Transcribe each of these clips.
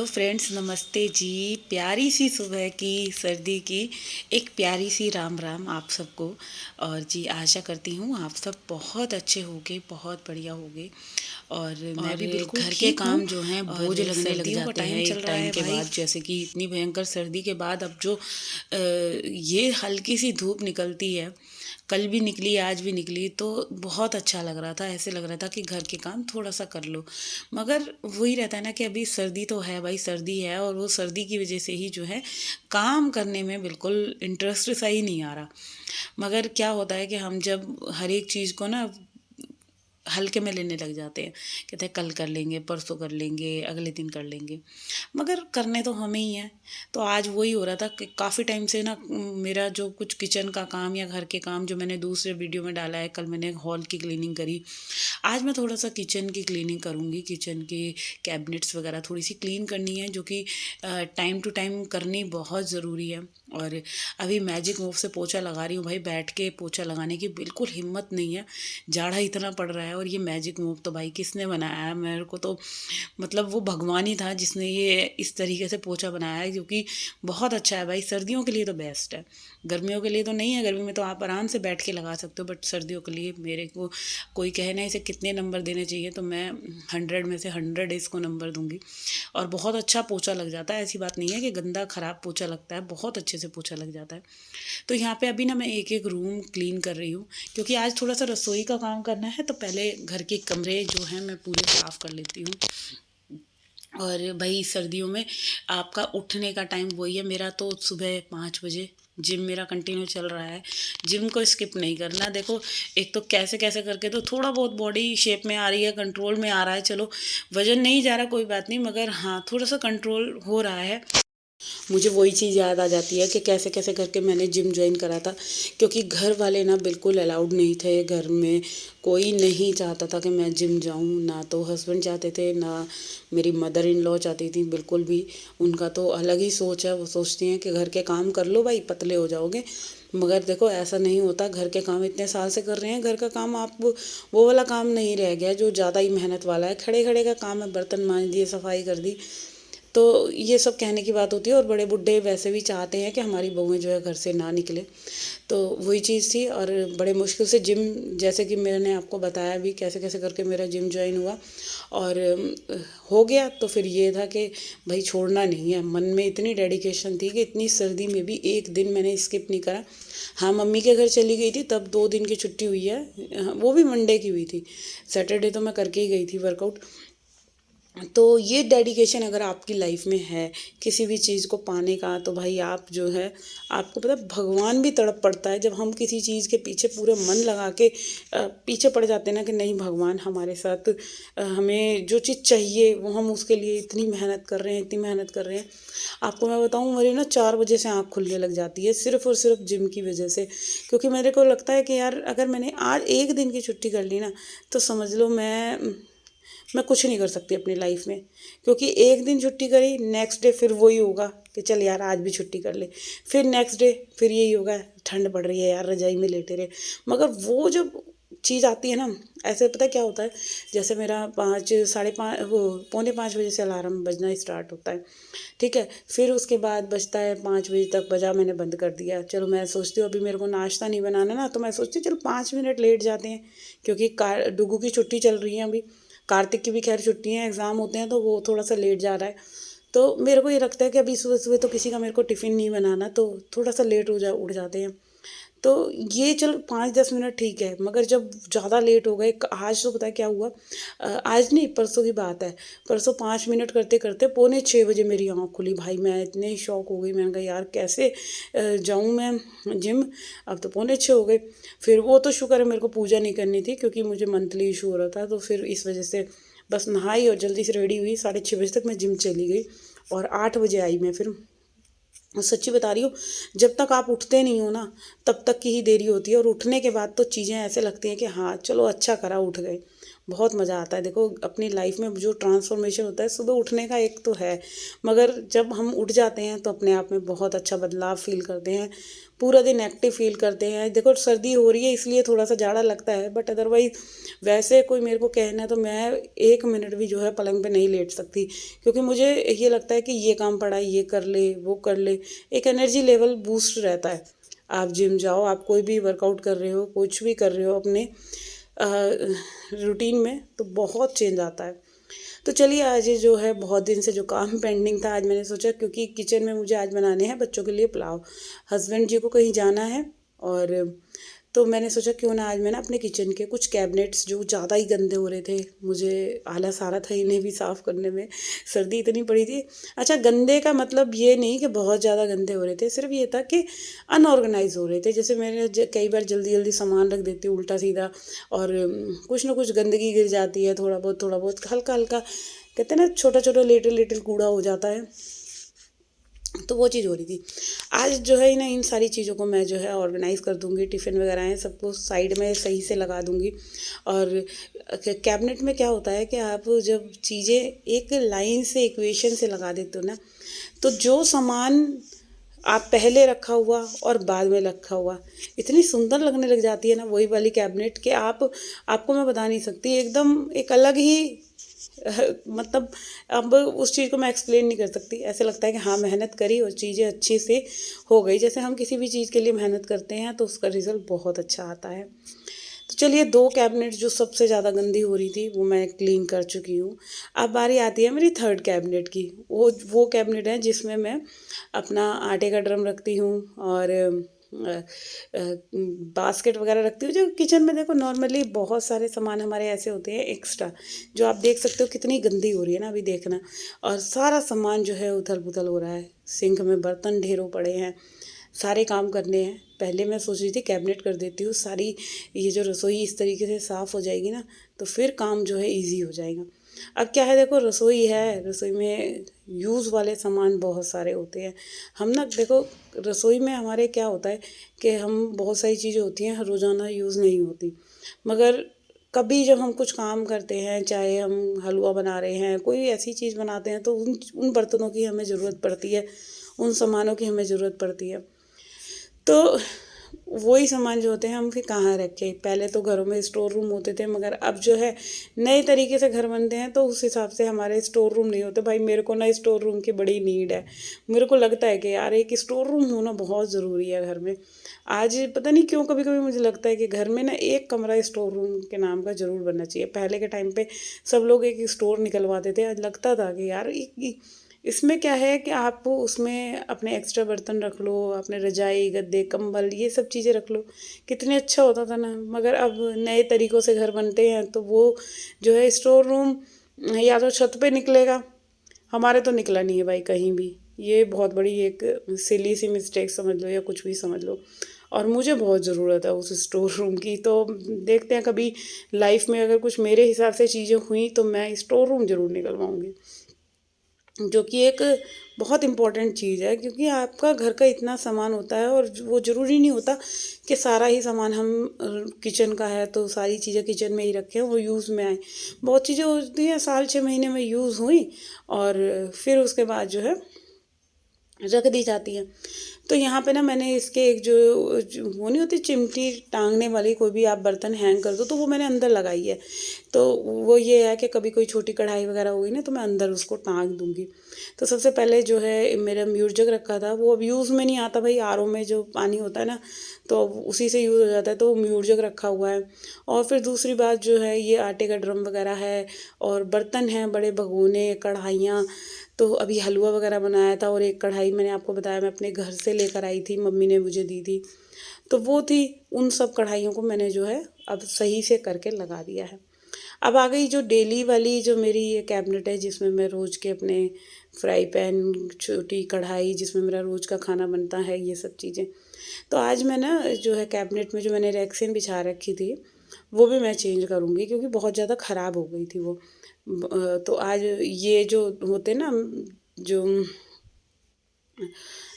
Hello friends, नमस्ते जी। प्यारी सी सुबह की, सर्दी की एक प्यारी सी राम राम आप सबको। और जी आशा करती हूँ आप सब बहुत अच्छे होगे, बहुत बढ़िया होगे। और मैं भी बिल्कुल घर के काम जो हैं बोझ लगने लग जाते हैं एक टाइम के बाद। जैसे कि इतनी भयंकर सर्दी के बाद अब जो ये हल्की सी धूप निकलती है, कल भी निकली आज भी निकली, तो बहुत अच्छा लग रहा था। ऐसे लग रहा था कि घर के काम थोड़ा सा कर लो। मगर वही रहता है ना कि अभी सर्दी तो है भाई, सर्दी है, और वो सर्दी की वजह से ही जो है काम करने में बिल्कुल इंटरेस्ट सा ही नहीं आ रहा। मगर क्या होता है कि हम जब हर एक चीज़ को ना हल्के में लेने लग जाते हैं, कहते हैं कल कर लेंगे, परसों कर लेंगे, अगले दिन कर लेंगे, मगर करने तो हमें ही हैं। तो आज वही हो रहा था कि काफ़ी टाइम से ना मेरा जो कुछ किचन का काम या घर के काम जो मैंने दूसरे वीडियो में डाला है, कल मैंने हॉल की क्लीनिंग करी, आज मैं थोड़ा सा किचन की क्लीनिंग करूँगी। किचन के कैबिनेट्स वगैरह थोड़ी सी क्लीन करनी है, जो कि टाइम टू टाइम करनी बहुत ज़रूरी है। और अभी मैजिक मूव से पोछा लगा रही हूँ भाई। बैठ के पोछा लगाने की बिल्कुल हिम्मत नहीं है, जाड़ा इतना पड़ रहा है। और ये मैजिक मूव तो भाई किसने बनाया है? मेरे को तो मतलब वो भगवान ही था जिसने ये इस तरीके से पोछा बनाया है, क्योंकि बहुत अच्छा है भाई। सर्दियों के लिए तो बेस्ट है, गर्मियों के लिए तो नहीं है। गर्मी में तो आप आराम से बैठ के लगा सकते हो, बट सर्दियों के लिए मेरे को कोई कहे ना इसे कितने नंबर देने चाहिए, तो मैं 100 में से 100 इसको नंबर दूंगी। और बहुत अच्छा पोछा लग जाता है, ऐसी बात नहीं है कि गंदा ख़राब पोछा लगता है, बहुत अच्छे से पोछा लग जाता है। तो यहाँ पे अभी ना मैं एक एक रूम क्लीन कर रही हूँ, क्योंकि आज थोड़ा सा रसोई का काम करना है, तो पहले घर के कमरे जो हैं मैं पूरे साफ़ कर लेती हूँ। और भाई सर्दियों में आपका उठने का टाइम वही है। मेरा तो सुबह 5 बजे, जिम मेरा कंटिन्यू चल रहा है, जिम को स्किप नहीं करना। देखो, एक तो कैसे कैसे करके तो थोड़ा बहुत बॉडी शेप में आ रही है, कंट्रोल में आ रहा है। चलो, वजन नहीं जा रहा कोई बात नहीं, मगर हाँ थोड़ा सा कंट्रोल हो रहा है। मुझे वही चीज़ याद आ जाती है कि कैसे कैसे करके मैंने जिम ज्वाइन करा था, क्योंकि घर वाले ना बिल्कुल अलाउड नहीं थे। घर में कोई नहीं चाहता था कि मैं जिम जाऊं, ना तो हस्बैंड चाहते थे, ना मेरी मदर इन लॉ चाहती थी बिल्कुल भी। उनका तो अलग ही सोच है, वो सोचती हैं कि घर के काम कर लो भाई, पतले हो जाओगे। मगर देखो ऐसा नहीं होता। घर के काम इतने साल से कर रहे हैं, घर का काम आप वो वाला काम नहीं रह गया जो ज़्यादा ही मेहनत वाला है। खड़े खड़े का काम है, बर्तन मांज दिए, सफाई कर दी, तो ये सब कहने की बात होती है। और बड़े बुड्ढे वैसे भी चाहते हैं कि हमारी बहुएं जो है घर से ना निकले। तो वही चीज़ थी। और बड़े मुश्किल से जिम, जैसे कि मैंने आपको बताया भी कैसे कैसे करके मेरा जिम ज्वाइन हुआ और हो गया। तो फिर ये था कि भाई छोड़ना नहीं है। मन में इतनी डेडिकेशन थी कि इतनी सर्दी में भी एक दिन मैंने स्किप नहीं करा। हाँ, मम्मी के घर चली गई थी, तब 2 दिन की छुट्टी हुई है, वो भी मंडे की हुई थी। सैटरडे तो मैं करके ही गई थी वर्कआउट। तो ये डेडिकेशन अगर आपकी लाइफ में है किसी भी चीज़ को पाने का, तो भाई आप जो है, आपको पता है भगवान भी तड़प पड़ता है जब हम किसी चीज़ के पीछे पूरे मन लगा के पीछे पड़ जाते हैं ना, कि नहीं भगवान हमारे साथ, हमें जो चीज़ चाहिए वो हम उसके लिए इतनी मेहनत कर रहे हैं, इतनी मेहनत कर रहे हैं। आपको मैं बताऊँ, मेरी ना 4 बजे से आँख खुलने लग जाती है, सिर्फ़ और सिर्फ जिम की वजह से। क्योंकि मेरे को लगता है कि यार अगर मैंने आज एक दिन की छुट्टी कर ली ना, तो समझ लो मैं कुछ नहीं कर सकती अपनी लाइफ में। क्योंकि एक दिन छुट्टी करी, नेक्स्ट डे फिर वही होगा कि चल यार आज भी छुट्टी कर ले। फिर नेक्स्ट डे फिर यही होगा, ठंड पड़ रही है यार रजाई में लेटे रहे। मगर वो जब चीज़ आती है ना, ऐसे पता है क्या होता है, जैसे मेरा 5 साढ़े 5 वो पौने 5 बजे से अलार्म बजना स्टार्ट होता है, ठीक है। फिर उसके बाद बजता है 5 बजे तक बजा, मैंने बंद कर दिया। चलो मैं सोचती हूँ अभी मेरे को नाश्ता नहीं बनाना ना, तो मैं सोचती हूँ चलो 5 मिनट लेट जाते हैं, क्योंकि डुगू की छुट्टी चल रही है अभी। कार्तिक की भी खैर छुट्टी हैं, एग्ज़ाम होते हैं, तो वो थोड़ा सा लेट जा रहा है। तो मेरे को ये लगता है कि अभी सुबह सुबह तो किसी का मेरे को टिफ़िन नहीं बनाना, तो थोड़ा सा लेट हो जा उठ जाते हैं। तो ये चल 5-10 मिनट ठीक है, मगर जब ज़्यादा लेट हो गए, आज तो पता है क्या हुआ, आज नहीं परसों की बात है। परसों 5 मिनट करते करते पौने 6 बजे मेरी आँख खुली। भाई मैं इतने शॉक हो गई, मैंने कहा यार कैसे जाऊँ मैं जिम, अब तो पौने 6 हो गए। फिर वो तो शुक्र है मेरे को पूजा नहीं करनी थी, क्योंकि मुझे मंथली इशू हो रहा था, तो फिर इस वजह से बस नहाई और जल्दी से रेडी हुई, 6:30 बजे तक मैं जिम चली गई और 8 बजे आई मैं फिर। और सच्ची बता रही हूँ, जब तक आप उठते नहीं हो ना, तब तक की ही देरी होती है, और उठने के बाद तो चीज़ें ऐसे लगती हैं कि हाँ चलो अच्छा करा उठ गए। बहुत मज़ा आता है। देखो अपनी लाइफ में जो ट्रांसफॉर्मेशन होता है सुबह उठने का एक तो है, मगर जब हम उठ जाते हैं तो अपने आप में बहुत अच्छा बदलाव फ़ील करते हैं, पूरा दिन एक्टिव फ़ील करते हैं। देखो सर्दी हो रही है इसलिए थोड़ा-सा जाड़ा लगता है, बट अदरवाइज़ वैसे कोई मेरे को कहना है तो मैं 1 मिनट भी जो है पलंग पे नहीं लेट सकती, क्योंकि मुझे ये लगता है कि ये काम पड़ा है, ये कर ले, वो कर ले। एक एनर्जी लेवल बूस्ट रहता है। आप जिम जाओ, आप कोई भी वर्कआउट कर रहे हो, कुछ भी कर रहे हो अपने रूटीन में, तो बहुत चेंज आता है। तो चलिए आज ये जो है बहुत दिन से जो काम पेंडिंग था, आज मैंने सोचा क्योंकि किचन में मुझे आज बनाने हैं बच्चों के लिए पुलाव। हस्बैंड जी को कहीं जाना है, और तो मैंने सोचा क्यों ना आज मैं ना अपने किचन के कुछ कैबिनेट्स जो ज़्यादा ही गंदे हो रहे थे, मुझे आलस आ रहा था इन्हें भी साफ़ करने में, सर्दी इतनी पड़ी थी। अच्छा, गंदे का मतलब ये नहीं कि बहुत ज़्यादा गंदे हो रहे थे, सिर्फ़ ये था कि अनऑर्गेनाइज़ हो रहे थे। जैसे मैंने कई बार जल्दी जल्दी सामान रख देती हूँ उल्टा सीधा, और कुछ ना कुछ गंदगी गिर जाती है, थोड़ा बहुत हल्का हल्का, कहते हैं ना छोटा छोटा लिटिल लिटिल कूड़ा हो जाता है, तो वो चीज़ हो रही थी। आज जो है ना इन सारी चीज़ों को मैं जो है ऑर्गेनाइज़ कर दूँगी, टिफ़िन वगैरह हैं सबको साइड में सही से लगा दूँगी। और कैबिनेट में क्या होता है कि आप जब चीज़ें एक लाइन से इक्वेशन से लगा देते हो ना, तो जो सामान आप पहले रखा हुआ और बाद में रखा हुआ इतनी सुंदर लगने लग जाती है ना वही वाली कैबिनेट, कि आपको मैं बता नहीं सकती, एकदम एक अलग ही मतलब अब उस चीज़ को मैं एक्सप्लेन नहीं कर सकती। ऐसे लगता है कि हाँ मेहनत करी और चीज़ें अच्छे से हो गई। जैसे हम किसी भी चीज़ के लिए मेहनत करते हैं तो उसका रिज़ल्ट बहुत अच्छा आता है। तो चलिए 2 कैबिनेट जो सबसे ज़्यादा गंदी हो रही थी वो मैं क्लीन कर चुकी हूँ। अब बारी आती है मेरी 3rd कैबिनेट की। वो कैबिनेट है जिसमें मैं अपना आटे का ड्रम रखती हूँ, और बास्केट वगैरह रखती हूँ। जो किचन में देखो नॉर्मली बहुत सारे सामान हमारे ऐसे होते हैं एक्स्ट्रा, जो आप देख सकते हो कितनी गंदी हो रही है ना अभी देखना, और सारा सामान जो है उथल-पुथल हो रहा है। सिंक में बर्तन ढेरों पड़े हैं, सारे काम करने हैं। पहले मैं सोच रही थी कैबिनेट कर देती हूँ सारी, ये जो रसोई इस तरीके से साफ़ हो जाएगी ना तो फिर काम जो है ईज़ी हो जाएगा। अब क्या है, देखो रसोई है, रसोई में यूज़ वाले सामान बहुत सारे होते हैं। हम ना देखो रसोई में हमारे क्या होता है कि हम बहुत सारी चीज़ें होती हैं रोज़ाना यूज़ नहीं होती, मगर कभी जब हम कुछ काम करते हैं, चाहे हम हलवा बना रहे हैं, कोई ऐसी चीज़ बनाते हैं, तो उन उन बर्तनों की हमें ज़रूरत पड़ती है, उन सामानों की हमें ज़रूरत पड़ती है। तो वही सामान जो होते हैं हम फिर कहाँ रखें। पहले तो घरों में स्टोर रूम होते थे, मगर अब जो है नए तरीके से घर बनते हैं, तो उस हिसाब से हमारे स्टोर रूम नहीं होते। भाई मेरे को ना स्टोर रूम की बड़ी नीड है। मेरे को लगता है कि यार एक स्टोर रूम होना बहुत ज़रूरी है घर में। आज पता नहीं क्यों कभी कभी मुझे लगता है कि घर में ना एक कमरा स्टोर रूम के नाम का ज़रूर बनना चाहिए। पहले के टाइम पे सब लोग एक स्टोर निकलवाते थे, आज लगता था कि यार इसमें क्या है कि आप उसमें अपने एक्स्ट्रा बर्तन रख लो, अपने रजाई गद्दे कंबल ये सब चीज़ें रख लो, कितने अच्छा होता था ना। मगर अब नए तरीक़ों से घर बनते हैं तो वो जो है स्टोर रूम या तो छत पे निकलेगा, हमारे तो निकला नहीं है भाई कहीं भी। ये बहुत बड़ी एक सिली सी मिस्टेक समझ लो या कुछ भी समझ लो, और मुझे बहुत ज़रूरत है उस स्टोर रूम की। तो देखते हैं कभी लाइफ में अगर कुछ मेरे हिसाब से चीज़ें हुई तो मैं स्टोर रूम ज़रूर निकलवाऊँगी, जो कि एक बहुत इम्पोर्टेंट चीज़ है, क्योंकि आपका घर का इतना सामान होता है और वो ज़रूरी नहीं होता कि सारा ही सामान हम किचन का है तो सारी चीज़ें किचन में ही रखें वो यूज़ में आए। बहुत चीज़ें होती हैं साल 6 महीने में यूज़ हुई और फिर उसके बाद जो है रख दी जाती है। तो यहाँ पे ना मैंने इसके एक वो नहीं होती चिमटी टांगने वाली, कोई भी आप बर्तन हैंग कर दो तो वो मैंने अंदर लगाई है। तो वो ये है कि कभी कोई छोटी कढ़ाई वगैरह होगी ना तो मैं अंदर उसको टांग दूँगी। तो सबसे पहले जो है मेरा म्यूट जग रखा था, वो अब यूज़ में नहीं आता भाई, आरओ में जो पानी होता है ना तो उसी से यूज़ हो जाता है, तो वो म्यूट जग रखा हुआ है। और फिर दूसरी बात जो है ये आटे का ड्रम वगैरह है, और बर्तन हैं बड़े भगोने कढ़ाइयाँ। तो अभी हलवा वगैरह बनाया था, और एक कढ़ाई मैंने आपको बताया मैं अपने घर से लेकर आई थी, मम्मी ने मुझे दी थी, तो वो थी। उन सब कढ़ाइयों को मैंने जो है अब सही से करके लगा दिया है। अब आ गई जो डेली वाली जो मेरी ये कैबिनेट है, जिसमें मैं रोज़ के अपने फ्राई पैन, छोटी कढ़ाई जिसमें मेरा रोज़ का खाना बनता है, ये सब चीज़ें। तो आज मैं ना जो है कैबिनेट में जो मैंने रैक्सीन बिछा रखी थी वो भी मैं चेंज करूँगी, क्योंकि बहुत ज़्यादा ख़राब हो गई थी वो। तो आज ये जो होते ना जो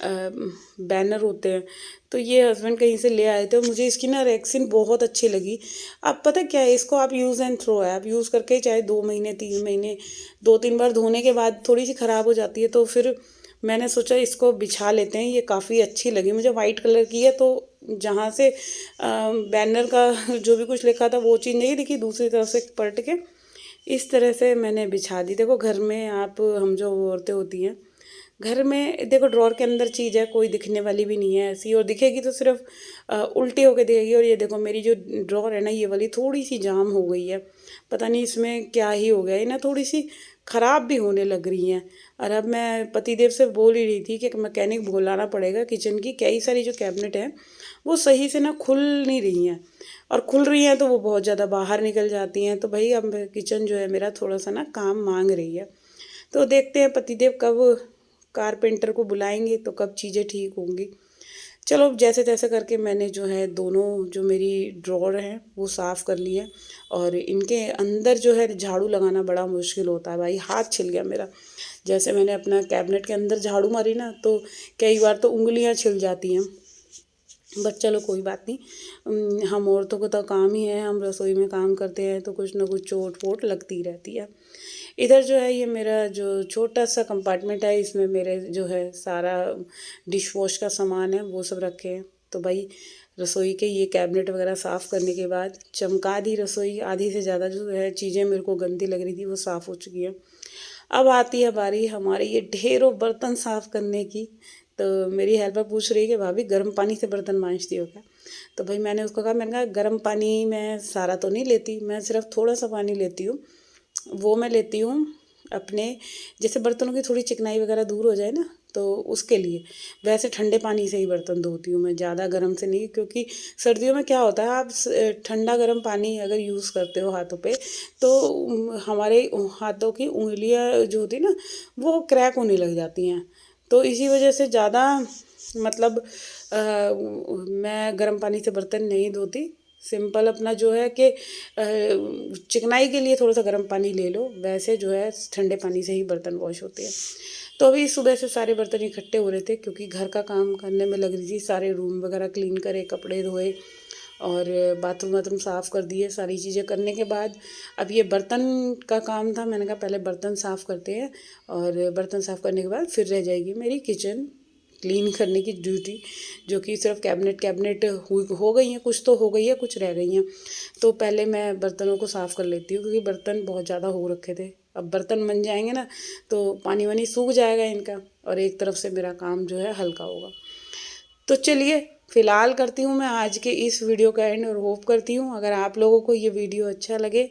बैनर होते हैं। तो ये हस्बैंड कहीं से ले आए थे और मुझे इसकी ना रेक्सिन बहुत अच्छी लगी। अब पता क्या है, इसको आप यूज़ एंड थ्रो है, आप यूज़ करके चाहे 2 महीने 3 महीने 2-3 बार धोने के बाद थोड़ी सी ख़राब हो जाती है, तो फिर मैंने सोचा इसको बिछा लेते हैं। ये काफ़ी अच्छी लगी मुझे, वाइट कलर की है, तो जहाँ से बैनर का जो भी कुछ लिखा था वो चीज़ नहीं दिखी, दूसरी तरफ से पलट के इस तरह से मैंने बिछा दी। देखो घर में आप, हम जो औरतें होती हैं घर में, देखो ड्रॉर के अंदर चीज़ है, कोई दिखने वाली भी नहीं है ऐसी, और दिखेगी तो सिर्फ उल्टी होके दिखेगी। और ये देखो मेरी जो ड्रॉर है ना, ये वाली थोड़ी सी जाम हो गई है, पता नहीं इसमें क्या ही हो गया है ना, थोड़ी सी ख़राब भी होने लग रही हैं। और अब मैं पतिदेव से बोल ही रही थी कि मैकेनिक बुलाना पड़ेगा, किचन की कई सारी जो कैबिनेट हैं वो सही से ना खुल नहीं रही हैं, और खुल रही हैं तो वो बहुत ज़्यादा बाहर निकल जाती हैं। तो भाई अब किचन जो है मेरा थोड़ा सा ना काम मांग रही है। तो देखते हैं पतिदेव कब कारपेंटर को बुलाएंगे तो कब चीज़ें ठीक होंगी। चलो जैसे तैसे करके मैंने जो है दोनों जो मेरी ड्रॉर हैं वो साफ़ कर लिए, और इनके अंदर जो है झाड़ू लगाना बड़ा मुश्किल होता है भाई, हाथ छिल गया मेरा। जैसे मैंने अपना कैबिनेट के अंदर झाड़ू मारी ना, तो कई बार तो उंगलियां छिल जाती हैं। बट चलो कोई बात नहीं, हम औरतों को तो काम ही है, हम रसोई में काम करते हैं तो कुछ ना कुछ चोट वोट लगती रहती है। इधर जो है ये मेरा जो छोटा सा कंपार्टमेंट है, इसमें मेरे जो है सारा डिश वॉश का सामान है वो सब रखे हैं। तो भाई रसोई के ये कैबिनेट वगैरह साफ़ करने के बाद चमका दी रसोई, आधी से ज़्यादा जो है चीज़ें मेरे को गंदी लग रही थी वो साफ़ हो चुकी है। अब आती है बारी हमारे ये ढेरों बर्तन साफ़ करने की। तो मेरी हेल्पर पूछ रही है कि भाभी गर्म पानी से बर्तन मांजती हो क्या? तो भाई मैंने उसको कहा, मैंने कहा गर्म पानी मैं सारा तो नहीं लेती, मैं सिर्फ थोड़ा सा पानी लेती हूँ। वो मैं लेती हूँ अपने, जैसे बर्तनों की थोड़ी चिकनाई वगैरह दूर हो जाए ना, तो उसके लिए। वैसे ठंडे पानी से ही बर्तन धोती हूँ मैं, ज़्यादा गर्म से नहीं, क्योंकि सर्दियों में क्या होता है, आप ठंडा गर्म पानी अगर यूज़ करते हो हाथों पे, तो हमारे हाथों की उंगलियां जो होती है ना वो क्रैक होने लग जाती हैं। तो इसी वजह से ज़्यादा मतलब मैं गर्म पानी से बर्तन नहीं धोती। सिंपल अपना जो है कि चिकनाई के लिए थोड़ा सा गर्म पानी ले लो, वैसे जो है ठंडे पानी से ही बर्तन वॉश होते हैं। तो अभी सुबह से सारे बर्तन इकट्ठे हो रहे थे, क्योंकि घर का काम करने में लग रही थी, सारे रूम वगैरह क्लीन करे, कपड़े धोए, और बाथरूम वाथरूम साफ़ कर दिए। सारी चीज़ें करने के बाद अब ये बर्तन का काम था, मैंने कहा पहले बर्तन साफ़ करते हैं, और बर्तन साफ़ करने के बाद फिर रह जाएगी मेरी किचन क्लीन करने की ड्यूटी, जो कि सिर्फ कैबिनेट हो गई हैं, कुछ तो हो गई है, कुछ रह गई हैं। तो पहले मैं बर्तनों को साफ़ कर लेती हूँ, क्योंकि बर्तन बहुत ज़्यादा हो रखे थे। अब बर्तन बन जाएंगे ना तो पानी वानी सूख जाएगा इनका, और एक तरफ से मेरा काम जो है हल्का होगा। तो चलिए फ़िलहाल करती हूँ मैं आज के इस वीडियो का एंड, और होप करती हूँ अगर आप लोगों को ये वीडियो अच्छा लगे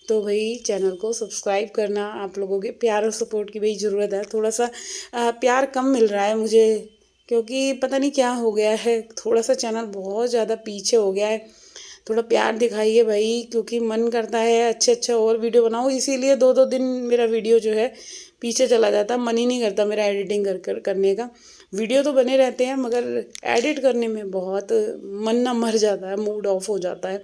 तो भाई चैनल को सब्सक्राइब करना। आप लोगों के प्यार और सपोर्ट की भाई ज़रूरत है, थोड़ा सा प्यार कम मिल रहा है मुझे, क्योंकि पता नहीं क्या हो गया है, थोड़ा सा चैनल बहुत ज़्यादा पीछे हो गया है। थोड़ा प्यार दिखाइए भाई, क्योंकि मन करता है अच्छे अच्छा और वीडियो बनाओ, इसीलिए 2-2 दिन मेरा वीडियो जो है पीछे चला जाता, मन ही नहीं करता मेरा एडिटिंग करने का। वीडियो तो बने रहते हैं मगर एडिट करने में बहुत मन ना मर जाता है, मूड ऑफ हो जाता है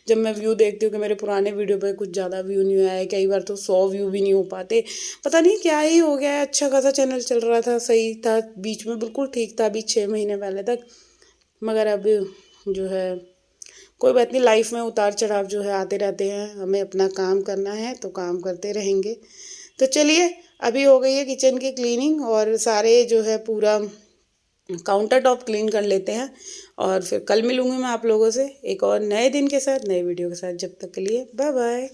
जब मैं व्यू देखती हूँ कि मेरे पुराने वीडियो पे कुछ ज़्यादा व्यू नहीं आया है, कई बार तो 100 व्यू भी नहीं हो पाते। पता नहीं क्या ही हो गया है, अच्छा खासा चैनल चल रहा था, सही था, बीच में बिल्कुल ठीक था अभी 6 महीने पहले तक, मगर अब जो है कोई बात नहीं, लाइफ में उतार चढ़ाव जो है आते रहते हैं, हमें अपना काम करना है तो काम करते रहेंगे। तो चलिए अभी हो गई है किचन की क्लीनिंग, और सारे जो है पूरा काउंटर टॉप क्लीन कर लेते हैं, और फिर कल मिलूँगी मैं आप लोगों से एक और नए दिन के साथ, नए वीडियो के साथ। जब तक के लिए बाय बाय।